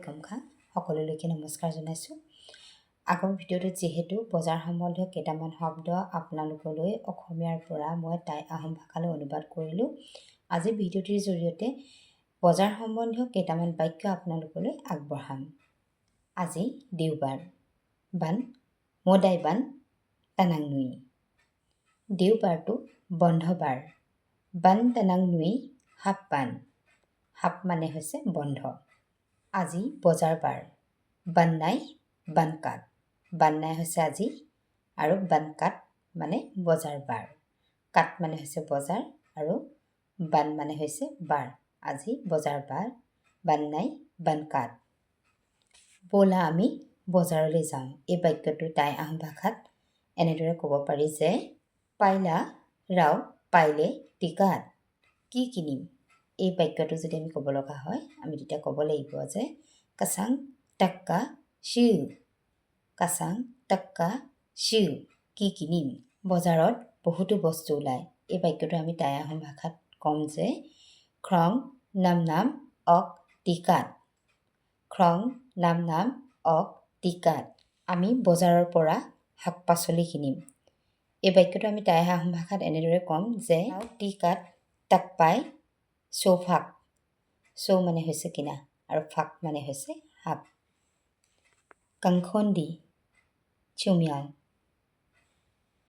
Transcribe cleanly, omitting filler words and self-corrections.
পৰিক্ৰমা সকলোলৈকে নমস্কাৰ জনাইছোঁ। আগৰ ভিডিঅ'টোত যিহেতু বজাৰ সম্বন্ধীয় কেইটামান শব্দ আপোনালোকলৈ অসমীয়াৰ পৰা মই টাই আহোম ভাষালৈ অনুবাদ কৰিলোঁ। আজি ভিডিঅ'টিৰ জৰিয়তে বজাৰ সম্বন্ধীয় কেইটামান বাক্য আপোনালোকলৈ আগবঢ়াম। আজি দেওবাৰ, বান মদাই বান তানাং নুই। দেওবাৰটো বন্ধ বাৰ, বান তানাং নুই হাপ বান। হাপ মানে হৈছে বন্ধ। আজি বজাৰ বাৰ, বান্নাই বানকাট। বান্নাই হৈছে আজি আৰু বানকাট মানে বজাৰ বাৰ। কাট মানে হৈছে বজাৰ আৰু বান মানে হৈছে বাৰ। আজি বজাৰ বাৰ, বান্নাই বানকাট। ব'লা আমি বজাৰলৈ যাওঁ। এই বাক্যটো টাই আহোম ভাষাত এনেদৰে ক'ব পাৰি যে পাইলা ৰাও পাইলে টিকাত। কি কিনিম? এই বাক্যটো যদি আমি ক'ব লগা হয় আমি তেতিয়া ক'ব লাগিব যে কাচাং টাক্কা শিউ। কাচাং টাক্কা শিউ। কি কিনিম? বজাৰত বহুতো বস্তু ওলায়। এই বাক্যটো আমি টাই আহোম ভাষাত ক'ম যে খ্ৰং নাম নাম অক টিকাত। খ্ৰং নাম নাম অক টিকাত। আমি বজাৰৰ পৰা শাক পাচলি কিনিম। এই বাক্যটো আমি টাই আহোম ভাষাত এনেদৰে ক'ম যে টিকাত তাক পাই চৌফাক। চৌ মানে হৈছে কিনা আৰু ফাক মানে হৈছে শাক। কাংখন্দি চুমিয়াও।